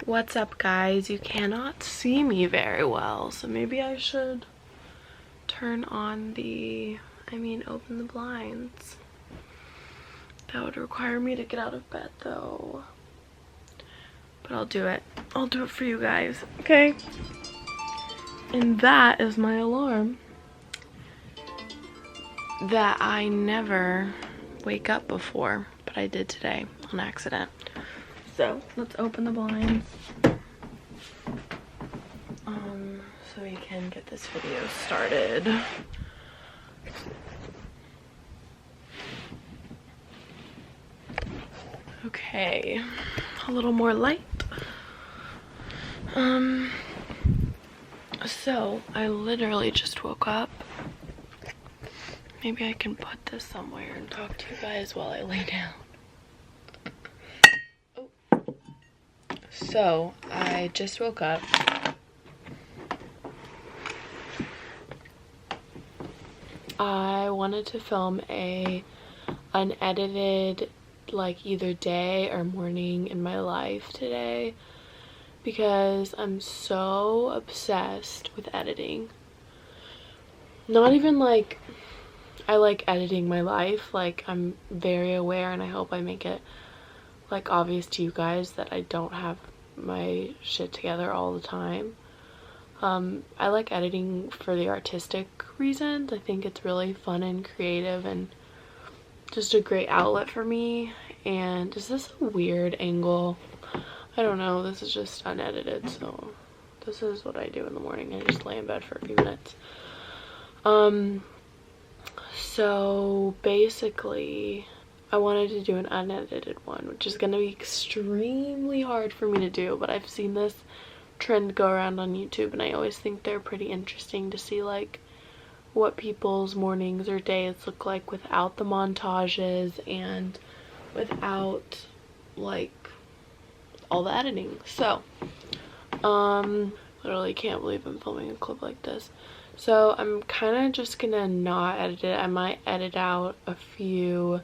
What's up, guys? You cannot see me very well, so maybe I should turn on open the blinds. That would require me to get out of bed though. But I'll do it. I'll do it for you guys, okay? And that is my alarm that I never wake up before, but I did today on accident. So let's open the blinds so we can get this video started. Okay, a little more light. So I literally just woke up. Maybe I can put this somewhere and talk to you guys while I lay down. Oh. So I just woke up. I wanted to film a unedited like either day or morning in my life today because I'm so obsessed with editing. Not even like I like editing my life, like I'm very aware, and I hope I make it like obvious to you guys that I don't have my shit together all the time. I like editing for the artistic reasons. I think it's really fun and creative and just a great outlet for me. And is this a weird angle? I don't know. This is just unedited, so this is what I do in the morning. I just lay in bed for a few minutes. So basically I wanted to do an unedited one, which is gonna be extremely hard for me to do, but I've seen this trend go around on YouTube and I always think they're pretty interesting to see like what people's mornings or days look like without the montages and without like all the editing. So literally can't believe I'm filming a clip like this. So I'm kind of just gonna not edit it. I might edit out a few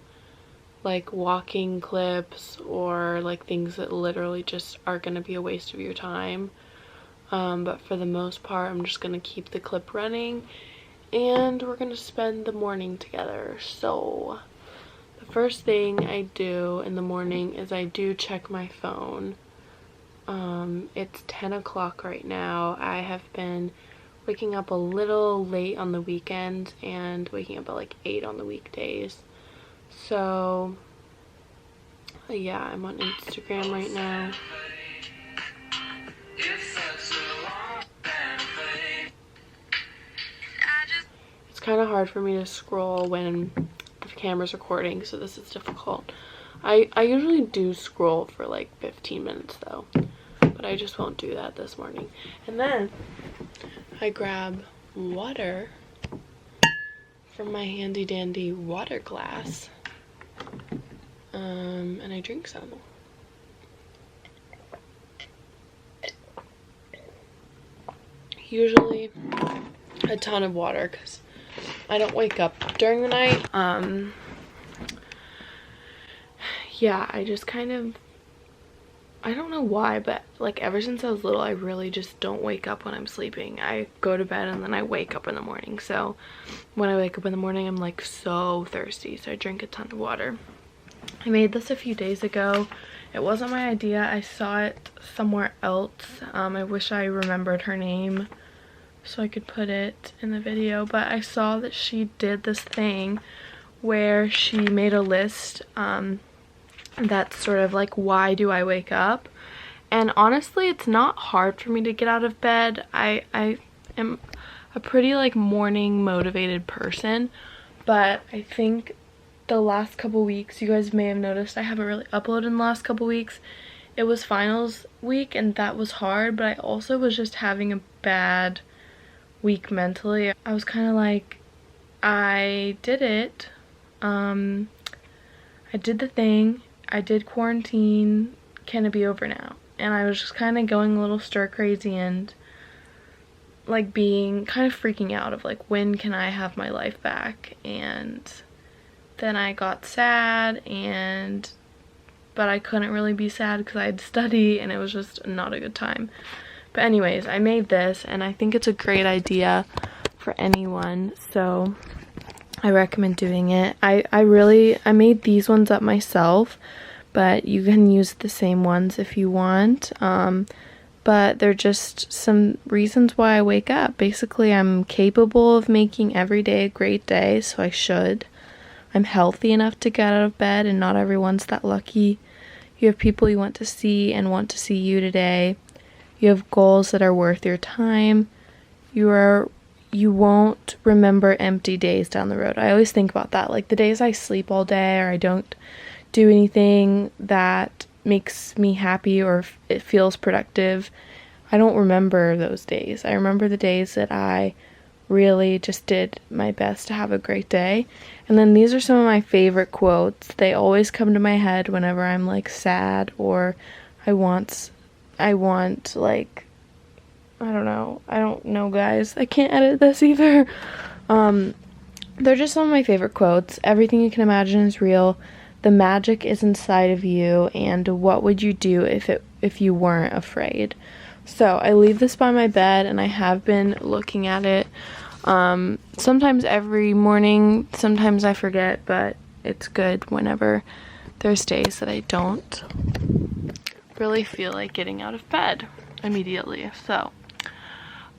like walking clips or like things that literally just are gonna be a waste of your time. But for the most part, I'm just gonna keep the clip running and we're gonna spend the morning together. So the first thing I do in the morning is I do check my phone. It's 10 o'clock right now. I have been waking up a little late on the weekends and waking up at like 8 on the weekdays. So yeah, I'm on Instagram right now. It's kind of hard for me to scroll when the camera's recording, so this is difficult. I usually do scroll for like 15 minutes though, but I just won't do that this morning. And then I grab water from my handy dandy water glass, and I drink some. Usually a ton of water because I don't wake up during the night. Yeah, I just kind of, I don't know why, but like ever since I was little, I really just don't wake up when I'm sleeping. I go to bed and then I wake up in the morning. So when I wake up in the morning, I'm like so thirsty. So I drink a ton of water. I made this a few days ago. It wasn't my idea. I saw it somewhere else. I wish I remembered her name so I could put it in the video. But I saw that she did this thing where she made a list that's sort of like, why do I wake up? And honestly, it's not hard for me to get out of bed. I am a pretty like morning motivated person, but I think the last couple weeks, you guys may have noticed I haven't really uploaded in the last couple weeks. It was finals week and that was hard, but I also was just having a bad week mentally. I was kind of like, I did it. I did the thing. I did quarantine. Can it be over now? And I was just kind of going a little stir crazy and like being kind of freaking out of like, when can I have my life back? And then I got sad, but I couldn't really be sad because I had to study and it was just not a good time. But anyways, I made this and I think it's a great idea for anyone, so I recommend doing it. I made these ones up myself, but you can use the same ones if you want. But they're just some reasons why I wake up. Basically, I'm capable of making every day a great day, so I should. I'm healthy enough to get out of bed, and not everyone's that lucky. You have people you want to see and want to see you today. You have goals that are worth your time. You won't remember empty days down the road. I always think about that. Like the days I sleep all day or I don't do anything that makes me happy or it feels productive, I don't remember those days. I remember the days that I really just did my best to have a great day. And then these are some of my favorite quotes. They always come to my head whenever I'm like sad or I want like, I don't know guys, I can't edit this either. They're just some of my favorite quotes. Everything you can imagine is real. The magic is inside of you, and what would you do if you weren't afraid? So I leave this by my bed and I have been looking at it sometimes every morning, sometimes I forget, but it's good whenever there's days that I don't really feel like getting out of bed immediately. So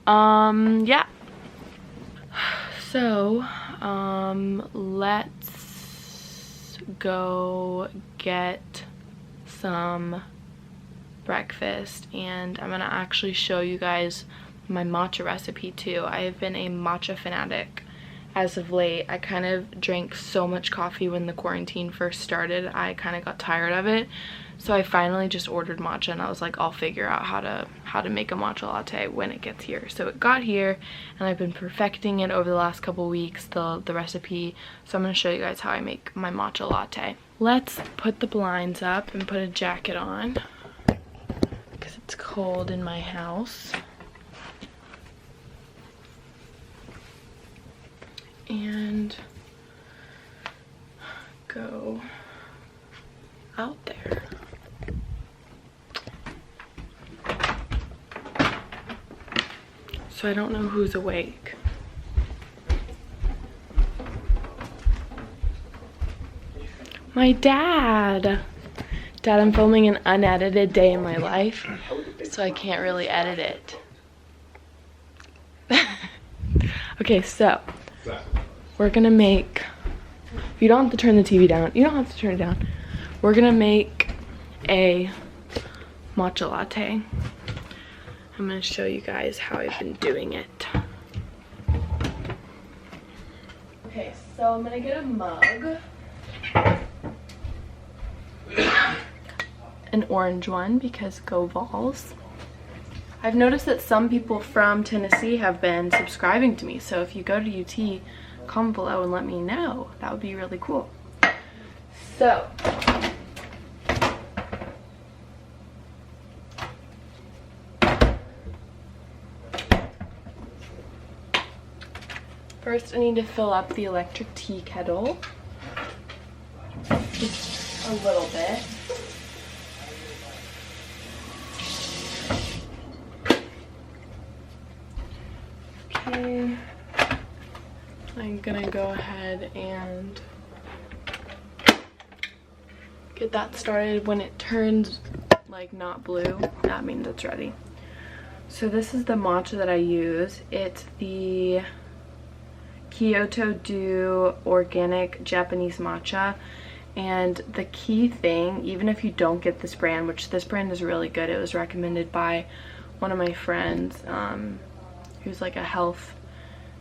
yeah, so let's go get some breakfast, and I'm gonna actually show you guys my matcha recipe too. I have been a matcha fanatic as of late. I kind of drank so much coffee when the quarantine first started. I kind of got tired of it, so I finally just ordered matcha, and I was like, I'll figure out how to make a matcha latte when it gets here. So it got here, and I've been perfecting it over the last couple weeks, the recipe. So I'm going to show you guys how I make my matcha latte. Let's put the blinds up and put a jacket on because it's cold in my house. And go out there. So I don't know who's awake. My dad! Dad, I'm filming an unedited day in my life, so I can't really edit it. Okay, so we're gonna make, you don't have to turn the TV down, you don't have to turn it down. We're gonna make a matcha latte. I'm gonna show you guys how I've been doing it. Okay, so I'm gonna get a mug. An orange one because go Vols. I've noticed that some people from Tennessee have been subscribing to me, so if you go to UT, comment below and let me know. That would be really cool. So first I need to fill up the electric tea kettle. Just a little bit. Okay. I'm gonna go ahead and get that started. When it turns like not blue, that means it's ready. So this is the matcha that I use. It's the Kyoto Dew organic Japanese matcha, and the key thing, even if you don't get this brand, which this brand is really good, it was recommended by one of my friends who's like a health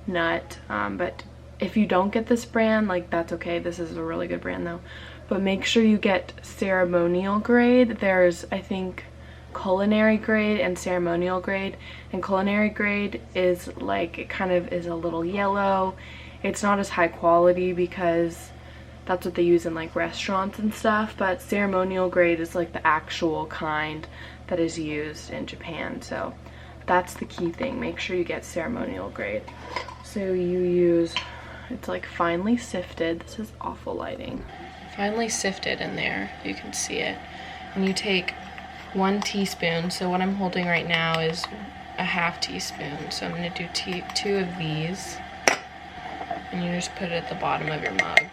nut, but if you don't get this brand, like that's okay. This is a really good brand though, but make sure you get ceremonial grade. There's, I think, culinary grade and ceremonial grade, and culinary grade is like, it kind of is a little yellow. It's not as high quality because that's what they use in like restaurants and stuff, but ceremonial grade is like the actual kind that is used in Japan. So that's the key thing, make sure you get ceremonial grade. So you use, it's like finely sifted. This is awful lighting. finely sifted in there. You can see it. And you take 1 teaspoon. So what I'm holding right now is a ½ teaspoon. So I'm gonna do 2 of these. And you just put it at the bottom of your mug.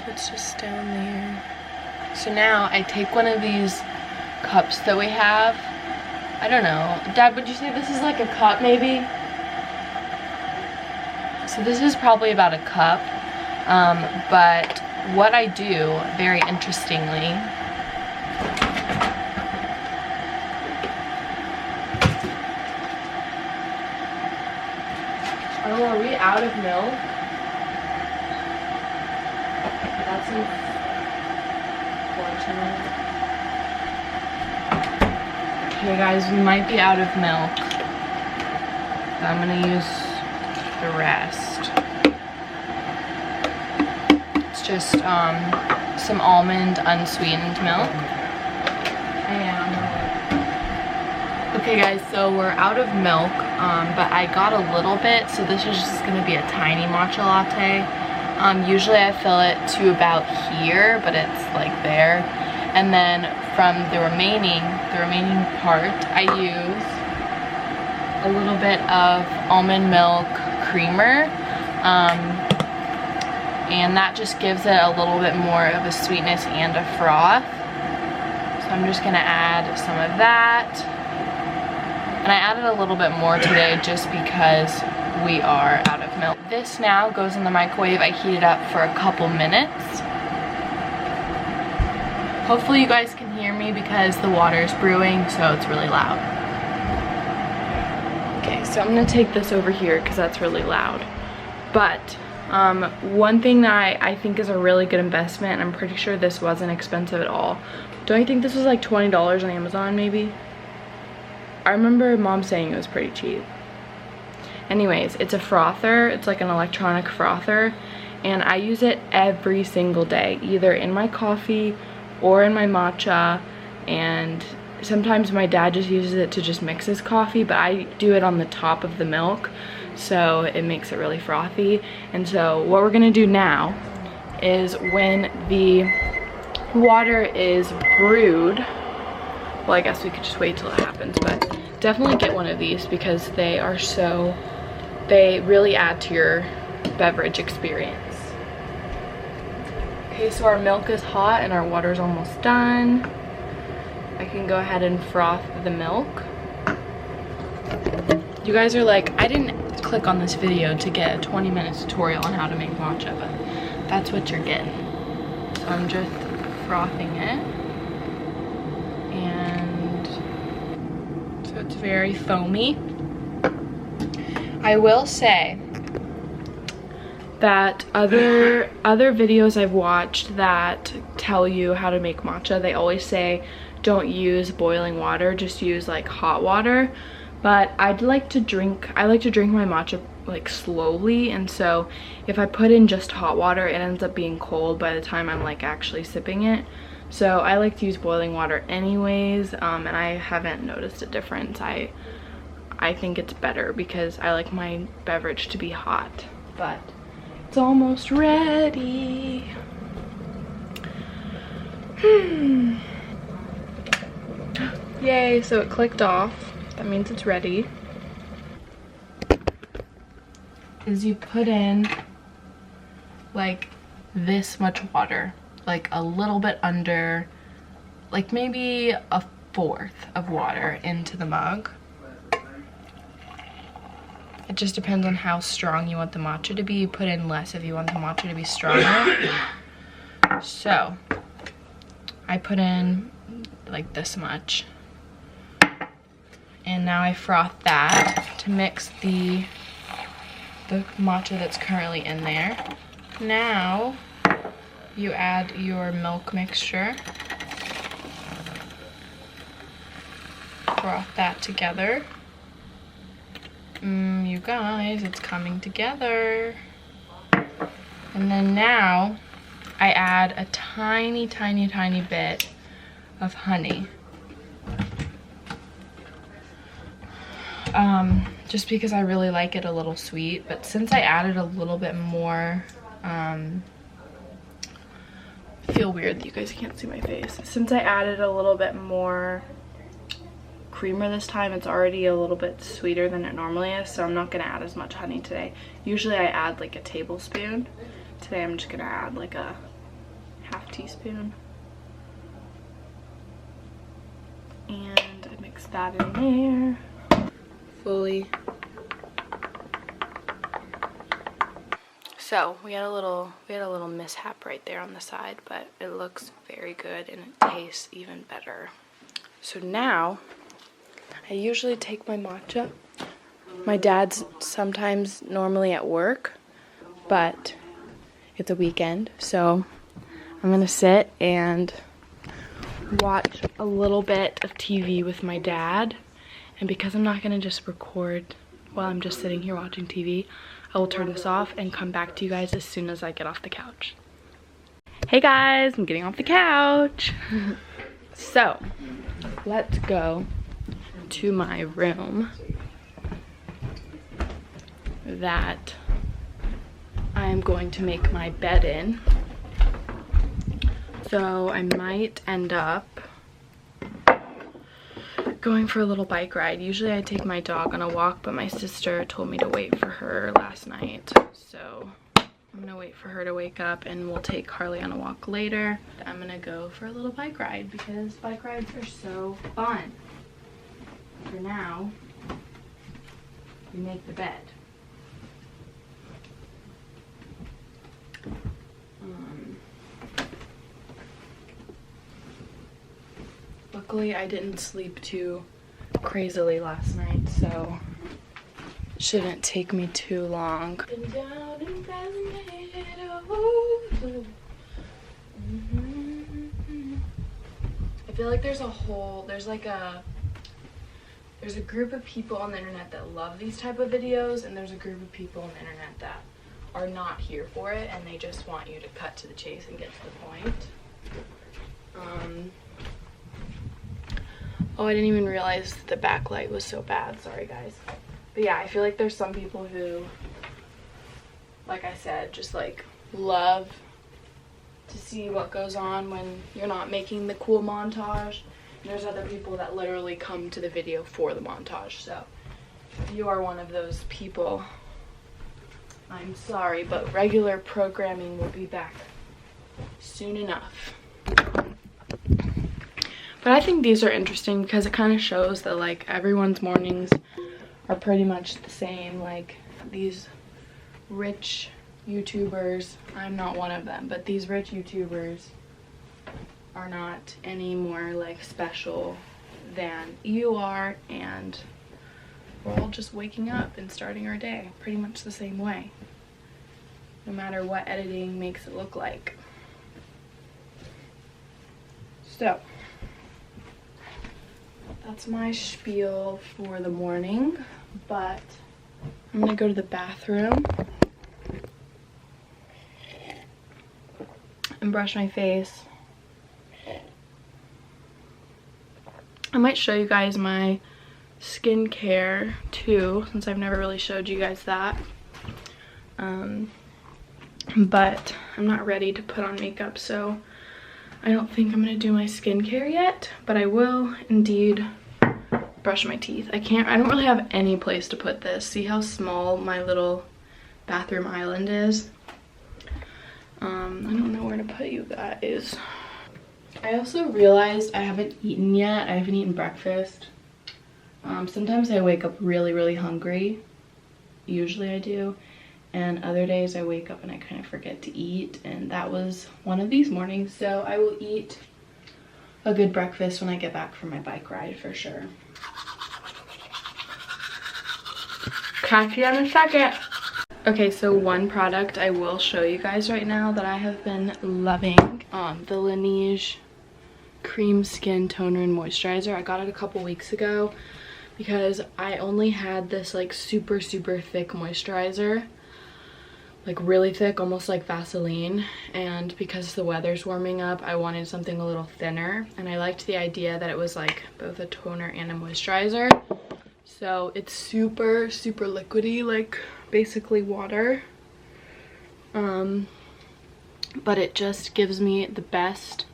It's just down there. So now I take one of these cups that we have. I don't know. Dad, would you say this is like a cup maybe? So this is probably about a cup. But what I do, very interestingly, oh, are we out of milk? That's unfortunate. Okay guys, we might be out of milk. So I'm gonna use the rest. It's just some almond unsweetened milk. Okay guys, so we're out of milk, but I got a little bit, so this is just gonna be a tiny matcha latte. Usually I fill it to about here, but it's like there. And then from the remaining part, I use a little bit of almond milk creamer. And that just gives it a little bit more of a sweetness and a froth. So I'm just gonna add some of that. And I added a little bit more today just because we are out of milk. This now goes in the microwave. I heat it up for a couple minutes. Hopefully you guys can hear me because the water is brewing, so it's really loud. Okay, so I'm gonna take this over here because that's really loud. But one thing that I think is a really good investment, and I'm pretty sure this wasn't expensive at all. Don't you think this was like $20 on Amazon maybe? I remember mom saying it was pretty cheap. Anyways, it's a frother. It's like an electronic frother, and I use it every single day, either in my coffee or in my matcha, and sometimes my dad just uses it to just mix his coffee, but I do it on the top of the milk, so it makes it really frothy. And so what we're gonna do now is when the water is brewed, well, I guess we could just wait till it happens, but definitely get one of these because they are they really add to your beverage experience. Okay, so our milk is hot and our water is almost done. I can go ahead and froth the milk. You guys are like, I didn't click on this video to get a 20-minute tutorial on how to make matcha, but that's what you're getting. So I'm just frothing it. And so it's very foamy. I will say that other videos I've watched that tell you how to make matcha, they always say don't use boiling water, just use like hot water. But I like to drink my matcha like slowly, and so if I put in just hot water, it ends up being cold by the time I'm like actually sipping it. So I like to use boiling water anyways, and I haven't noticed a difference. I think it's better because I like my beverage to be hot. But it's almost ready. Yay, so it clicked off. That means it's ready. Is you put in like this much water, like a little bit under, like maybe a 1/4 of water into the mug. It just depends on how strong you want the matcha to be. You put in less if you want the matcha to be stronger. So I put in like this much. And now I froth that to mix the matcha that's currently in there. Now you add your milk mixture. Froth that together. You guys, it's coming together. And then now I add a tiny, tiny, tiny bit of honey. Just because I really like it a little sweet, but since I added a little bit more, I feel weird that you guys can't see my face. Since I added a little bit more creamer this time, it's already a little bit sweeter than it normally is, so I'm not gonna add as much honey today. Usually I add like a tablespoon. Today I'm just gonna add like a half teaspoon. And I mix that in there fully. So we had a little mishap right there on the side, but it looks very good and it tastes even better. So now I usually take my matcha. My dad's sometimes normally at work, but it's a weekend, so I'm gonna sit and watch a little bit of TV with my dad. And because I'm not gonna just record while I'm just sitting here watching TV, I will turn this off and come back to you guys as soon as I get off the couch. Hey guys, I'm getting off the couch. So, let's go to my room that I am going to make my bed in. So I might end up going for a little bike ride. Usually I take my dog on a walk, but my sister told me to wait for her last night. So I'm gonna wait for her to wake up and we'll take Carly on a walk later. I'm gonna go for a little bike ride because bike rides are so fun. For now, we make the bed. Luckily, I didn't sleep too crazily last night, so it shouldn't take me too long. I feel like there's a group of people on the internet that love these type of videos, and there's a group of people on the internet that are not here for it, and they just want you to cut to the chase and get to the point. Oh, I didn't even realize the backlight was so bad. Sorry, guys. But yeah, I feel like there's some people who, like I said, just like love to see what goes on when you're not making the cool montage. And there's other people that literally come to the video for the montage. So if you are one of those people, I'm sorry, but regular programming will be back soon enough. But I think these are interesting because it kind of shows that like everyone's mornings are pretty much the same. Like these rich YouTubers, I'm not one of them, but these rich YouTubers are not any more like special than you are, and we're all just waking up and starting our day pretty much the same way, no matter what editing makes it look like. So that's my spiel for the morning, but I'm gonna go to the bathroom and brush my face. I might show you guys my skincare too, since I've never really showed you guys that. But I'm not ready to put on makeup, so I don't think I'm gonna do my skincare yet, but I will indeed brush my teeth. I don't really have any place to put this. See how small my little bathroom island is? I don't know where to put you guys. I also realized I haven't eaten yet. I haven't eaten breakfast. Sometimes I wake up really, really hungry. Usually I do. And other days I wake up and I kind of forget to eat, and that was one of these mornings. So I will eat a good breakfast when I get back from my bike ride for sure. Catch you in a second. Okay, so one product I will show you guys right now that I have been loving, the Laneige Cream Skin Toner and Moisturizer. I got it a couple weeks ago because I only had this like super thick moisturizer, like really thick, almost like Vaseline, and because the weather's warming up, I wanted something a little thinner, and I liked the idea that it was like both a toner and a moisturizer. So it's super liquidy, like basically water, but it just gives me the best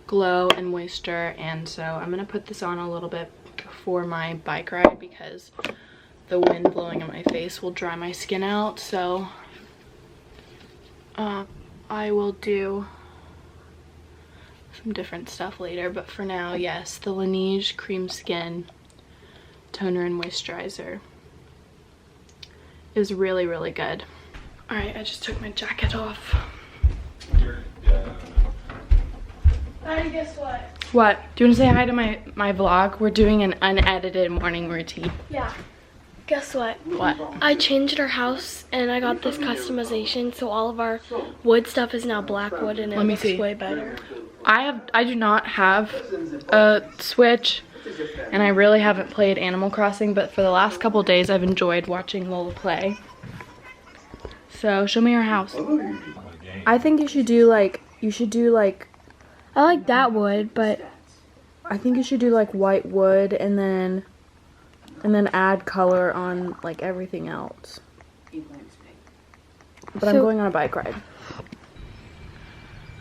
glow and moisture. And so I'm gonna put this on a little bit before my bike ride because the wind blowing in my face will dry my skin out. So I will do some different stuff later, but for now, yes, the Laneige Cream Skin Toner and Moisturizer is really good. All right, I just took my jacket off. Hey, guess what? What? Do you want to say hi to my vlog? We're doing an unedited morning routine. Yeah. Guess what? What? I changed our house and I got this customization, so all of our wood stuff is now black wood and it looks way better. I do not have a Switch and I really haven't played Animal Crossing, but for the last couple days I've enjoyed watching Lola play. So show me your house. I think you should do like, I like that wood, but I think you should do like white wood and then add color on like everything else. But I'm going on a bike ride.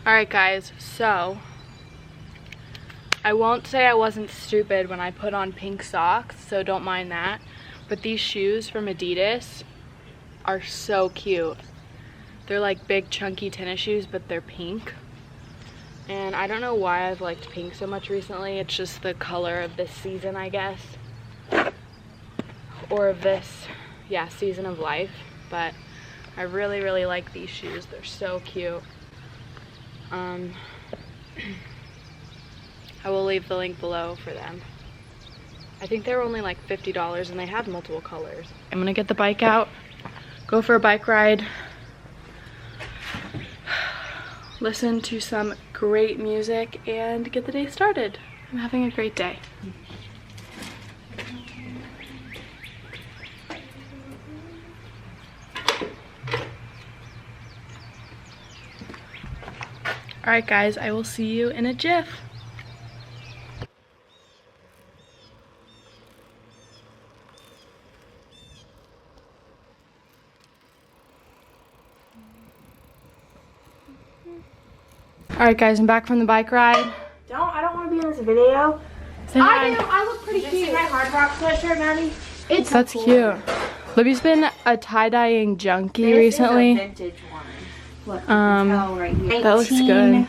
Alright guys, so I won't say I wasn't stupid when I put on pink socks, so don't mind that. But these shoes from Adidas are so cute. They're like big chunky tennis shoes, but they're pink. And I don't know why I've liked pink so much recently. It's just the color of this season, I guess. Or of this, yeah, season of life. But I really like these shoes. They're so cute. I will leave the link below for them. I think they were only like $50 and they had multiple colors. I'm gonna get the bike out, go for a bike ride, listen to some great music, and get the day started. I'm having a great day. Alright guys, I will see you in a jiff. Alright guys, I'm back from the bike ride. I don't want to be in this video. Say hi. I do. I look pretty cute. Did you see my Hard Rock sweatshirt, Maddie? It's That's so cool. cute. Libby's been a tie-dyeing junkie recently. This is a vintage one. Look, you can tell right here. That looks good.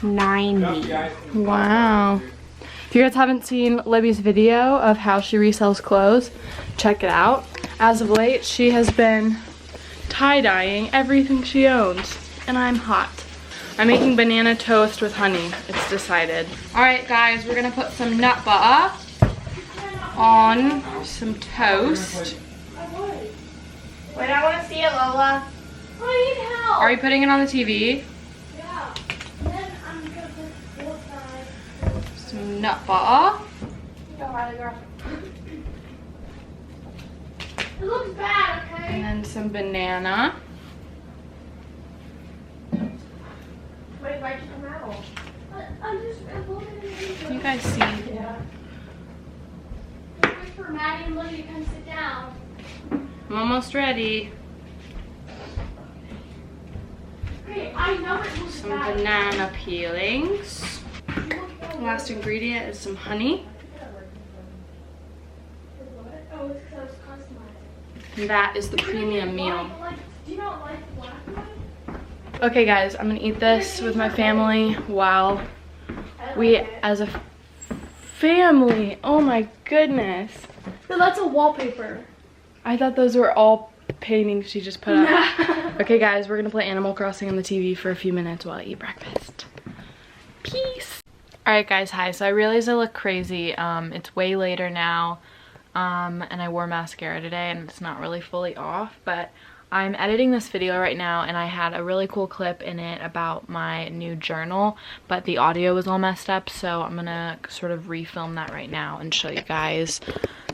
1990. Wow. If you guys haven't seen Libby's video of how she resells clothes, check it out. As of late, she has been tie-dyeing everything she owns, and I'm hot. I'm making banana toast with honey. It's decided. Alright guys, we're gonna put some nut butter on some toast. Wait, I want to see it, Lola. I need help. Are you putting it on the TV? Yeah. And then I'm gonna put both sides. Some nut butter. Go, Harley girl. It looks bad, okay? And then some banana. Wait, why'd you come out? I'm just Can you guys see? Yeah. Wait for Maddie and Lily to come sit down. I'm almost ready. Okay, I know it looks Some bad. banana peelings. Last ingredient is some honey. Oh, it's because it's customized. And that is the premium meal. Do you not like the black one? Okay guys, I'm gonna eat this with my family while we, as a family, oh my goodness. No, that's a wallpaper. I thought those were all paintings she just put up. Okay guys, we're gonna play Animal Crossing on the TV for a few minutes while I eat breakfast. Peace. Alright guys, hi. So I realized I look crazy. It's way later now, and I wore mascara today and it's not really fully off, but I'm editing this video right now and I had a really cool clip in it about my new journal, but the audio was all messed up, so I'm gonna sort of refilm that right now and show you guys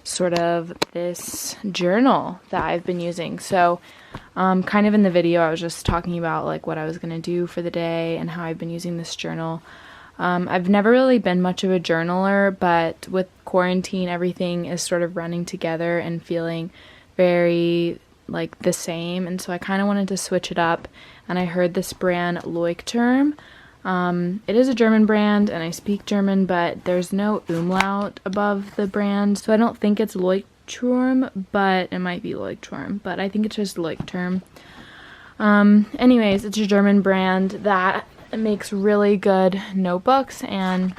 sort of this journal that I've been using. So kind of in the video I was just talking about like what I was gonna do for the day and how I've been using this journal. I've never really been much of a journaler, but with quarantine everything is sort of running together and feeling very like the same, and so I kind of wanted to switch it up, and I heard this brand Leuchtturm. It is a German brand and I speak German, but there's no umlaut above the brand, so I don't think it's Leuchtturm, but it might be Leuchtturm, but I think it's just Leuchtturm. Anyways, it's a German brand that makes really good notebooks, and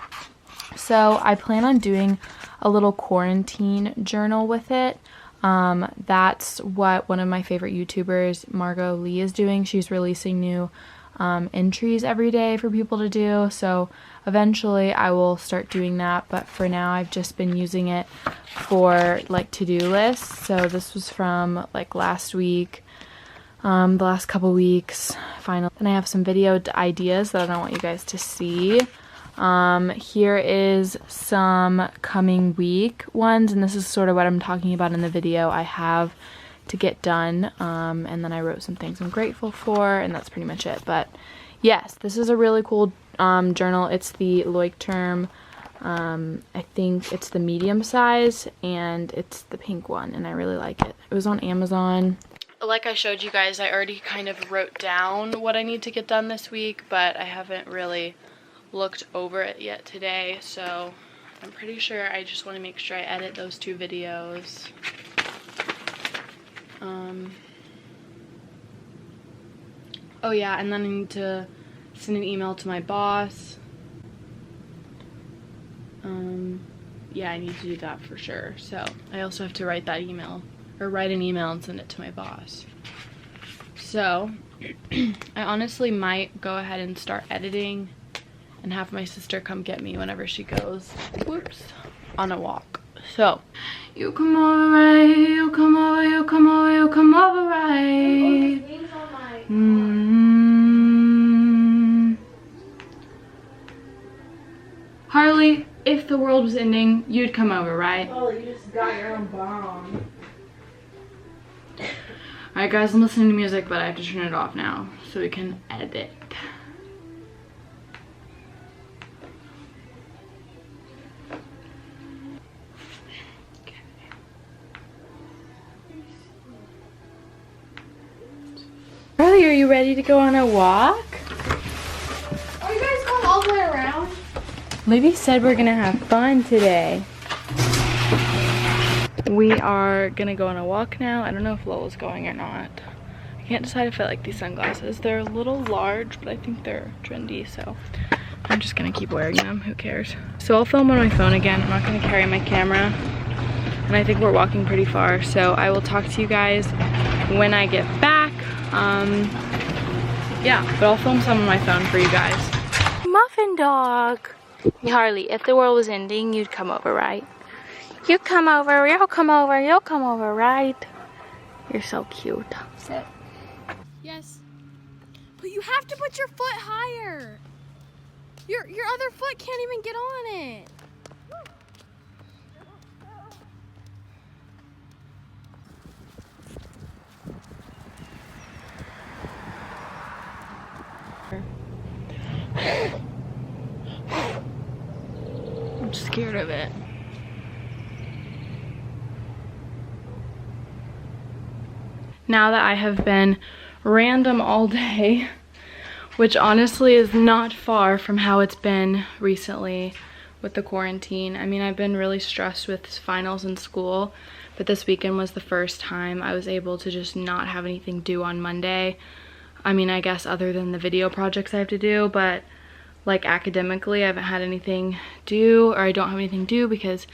so I plan on doing a little quarantine journal with it. That's what one of my favorite YouTubers, Margot Lee, is doing. She's releasing new entries every day for people to do, so eventually I will start doing that, but for now I've just been using it for like to-do lists. So this was from like last week, the last couple weeks, finally. And I have some video ideas that I don't want you guys to see. Here is some coming week ones, and this is sort of what I'm talking about in the video I have to get done, and then I wrote some things I'm grateful for, and that's pretty much it. But yes, this is a really cool journal. It's the Leuchtturm. I think it's the medium size, and it's the pink one, and I really like it. It was on Amazon. Like I showed you guys, I already kind of wrote down what I need to get done this week, but I haven't really looked over it yet today, so I'm pretty sure I just want to make sure I edit those 2 videos. Oh yeah, and then I need to send an email to my boss. Yeah, I need to do that for sure. So I also have to write that email, or write an email and send it to my boss. So I honestly might go ahead and start editing and have my sister come get me whenever she goes, whoops, on a walk. So, you come over right, you come over, you come over, you come over right. Harley, if the world was ending, you'd come over, right? Oh, you just got your own bomb. Alright guys, I'm listening to music, but I have to turn it off now so we can edit. Harley, are you ready to go on a walk? Are you guys going all the way around? Libby said we're gonna have fun today. We are gonna go on a walk now. I don't know if Lola's going or not. I can't decide if I like these sunglasses. They're a little large, but I think they're trendy, so I'm just gonna keep wearing them. Who cares? So I'll film on my phone again. I'm not gonna carry my camera. And I think we're walking pretty far, so I will talk to you guys when I get back. Yeah, but I'll film some on my phone for you guys. Muffin dog. Harley, if the world was ending, you'd come over, right? You come over, you'll come over, you'll come over, right? You're so cute. Sit. Yes. But you have to put your foot higher. Your other foot can't even get on it. I'm scared of it. Now that I have been random all day, which honestly is not far from how it's been recently with the quarantine. I mean, I've been really stressed with finals in school, but this weekend was the first time I was able to just not have anything due on Monday. I mean, I guess other than the video projects I have to do, but like academically I haven't had anything due, or I don't have anything due because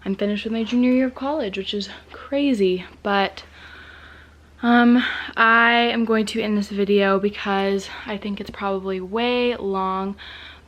I'm finished with my junior year of college, which is crazy. But I am going to end this video because I think it's probably way long,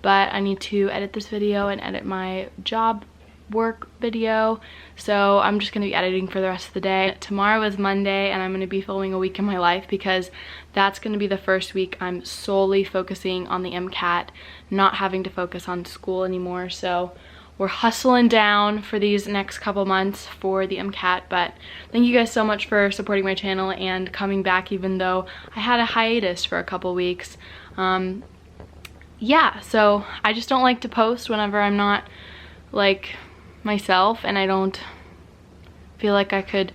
but I need to edit this video and edit my job work video, so I'm just going to be editing for the rest of the day. Tomorrow is Monday and I'm going to be filming a week in my life because that's going to be the first week I'm solely focusing on the MCAT, not having to focus on school anymore. So we're hustling down for these next couple months for the MCAT, but thank you guys so much for supporting my channel and coming back even though I had a hiatus for a couple weeks. Yeah, so I just don't like to post whenever I'm not like myself, and I don't feel like I could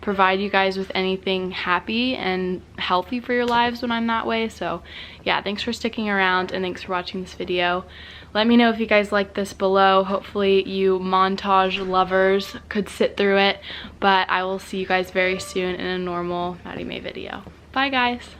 provide you guys with anything happy and healthy for your lives when I'm that way. So yeah, thanks for sticking around and thanks for watching this video. Let me know if you guys like this below. Hopefully you montage lovers could sit through it, but I will see you guys very soon in a normal Maddie May video. Bye guys.